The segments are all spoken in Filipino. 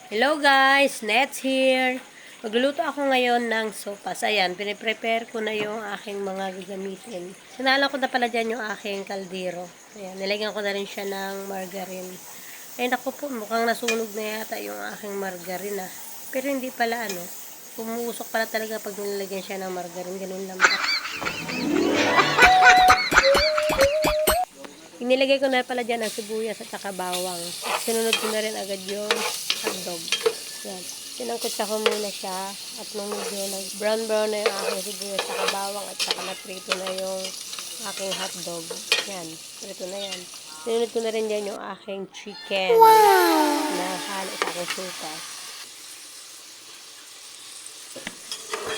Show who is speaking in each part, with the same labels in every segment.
Speaker 1: Hello guys, Nets here. Magluluto ako ngayon ng sopas. Ayan, piniprepare ko na yung aking mga gagamitin. Sinala ko na pala dyan yung aking kaldero. Ayan, nilagyan ko na rin siya ng margarine. Ay naku po, mukhang nasunog na yata yung aking margarine ah. Pero hindi pala pumuusok pala talaga pag nilagyan siya ng margarine. Ganun lang pa. Inilagay ko na pala dyan ang sibuyas at saka bawang. At sinunod ko na rin agad yung hotdog. Yan. Sinangkutsa ko muna siya. At nung medyo nag-brown-brown na yung aking sibuyas at saka bawang at saka naprito na yung aking hotdog. Yan. Prito na yan. Sinunod ko na rin dyan yung aking chicken. Wow! Na halo sa aking supas.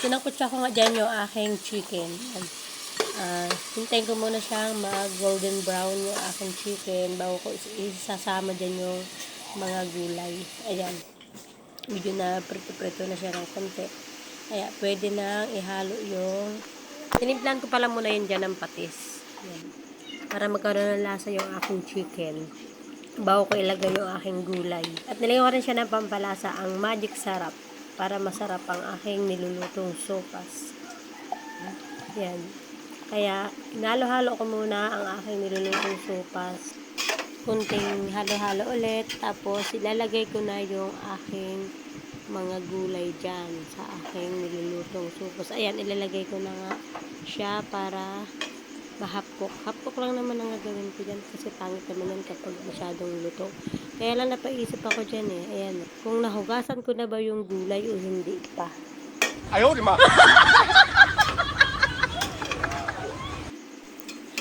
Speaker 1: Sinangkutsa ko nga dyan yung aking chicken. Yan. Hintayin ko muna siyang mag-golden brown yung aking chicken bago ko isasama dyan yung mga gulay. Ayan. Medyo na prito-prito na siya ng konti. Kaya pwede na ihalo yung tinimplan ko pala muna yun dyan ng patis. Ayan. Para magkaroon ng lasa yung aking chicken bago ko ilagay yung aking gulay. At nilagay ko rin siya ng pampalasa ang magic sarap para masarap ang aking nilulutong sopas. Ayan. Kaya, inalo-halo ko muna ang aking nilulutong sopas. Kunting halo-halo ulit. Tapos, ilalagay ko na yung aking mga gulay dyan sa aking nilulutong sopas. Ayan, ilalagay ko na nga siya para mahapkok. Hapkok lang naman ang gagawin ko dyan kasi pangit naman yan kapag masyadong luto. Kaya lang napaisip ako dyan eh. Ayan, kung nahugasan ko na ba yung gulay o hindi pa.
Speaker 2: Ayaw, di ma!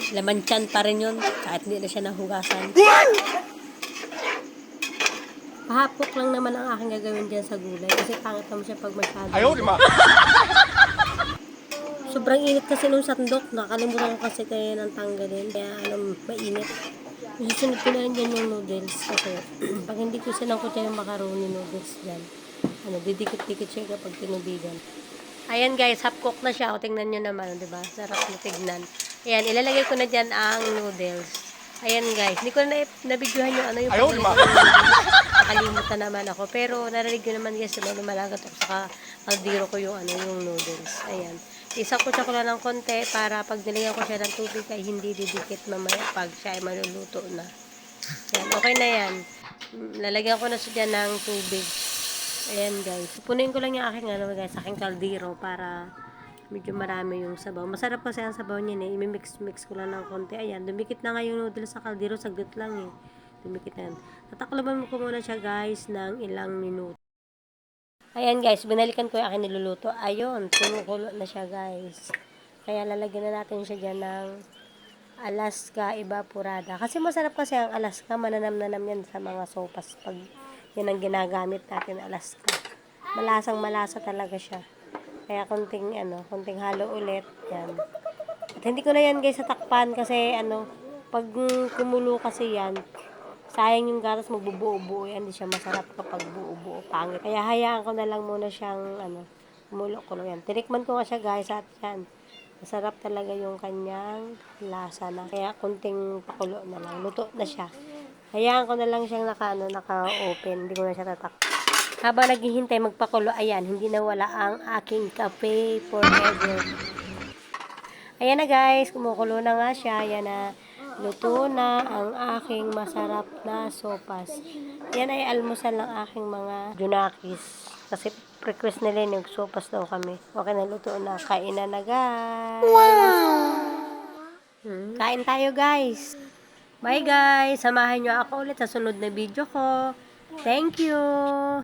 Speaker 1: Laman tiyan pa rin yun, kahit hindi na siya nahugasan. Pahapok lang naman ang aking gagawin dyan sa gulay, kasi pangit naman siya pag masyado.
Speaker 2: Ayaw, di ma!
Speaker 1: Sobrang init kasi nung sandok, nakalimutan ko kasi kaya ng tanggalin, kaya mainit. Susunod ko na rin dyan yung noodles, kasi pag hindi ko sinangkot yung macaroni noodles dyan, didikit-dikit siya kapag tinubigan. Ayan guys, half cook na siya. O, tingnan nyo naman, di ba? Sarap na tignan. Ayan, ilalagay ko na dyan ang noodles. Ayan guys, hindi ko na nabidyohan yung yung
Speaker 2: ayaw, di ma!
Speaker 1: Nakalimutan naman ako. Pero narinig ko naman guys, lumalagat ako saka kaldero ko yung yung noodles. Ayan. Isakutsa ko lang ng konti para pag nilagyan ko siya ng tubig ay hindi didikit mamaya pag siya ay maluluto na. Ayan, okay na yan. Lalagyan ko na siya dyan ng tubig. Ayan guys. Punuin ko lang yung aking guys, aking kaldero para medyo marami yung sabaw. Masarap kasi ang sabaw niya eh. I-mix ko lang ng konti. Ayan, dumikit na nga yung noodles sa kaldero. Saglit lang eh. Dumikit na yan. Tatakloban ko muna siya guys ng ilang minuto. Ayan guys, binalikan ko yung aking niluluto. Ayun, kumukulo na siya guys. Kaya lalagyan na natin siya dyan ng Alaska Evaporada. Kasi masarap kasi ang Alaska. Mananam-nanam yan sa mga sopas. Pag yan ang ginagamit natin, Alaska. Malasang malasa talaga siya. Kaya konting halo ulit. Yan. At hindi ko na yan guys tatakpan kasi pag kumulo kasi yan, sayang yung gatas magbubuo-buo yan. Hindi siya masarap kapag buo-buo. Pangit. Kaya hayaan ko na lang muna siyang kumulo-kulo yan. Tinikman ko nga siya guys at yan. Masarap talaga yung kanyang lasa na. Kaya konting pakulo na lang. Luto na siya. Hayaan ko na lang siyang naka-open. Hindi ko na siya tatakpan. Habang naghihintay magpakulo, ayan, hindi nawala ang aking cafe forever. Ayan na guys, kumukulo na nga siya. Ayan na, luto na ang aking masarap na sopas. Yan ay almusal ng aking mga junakis. Kasi request nila yung sopas daw kami. Okay na, luto na. Kain na guys. Wow! Kain tayo guys. Bye guys! Samahan nyo ako ulit sa sunod na video ko. Thank you!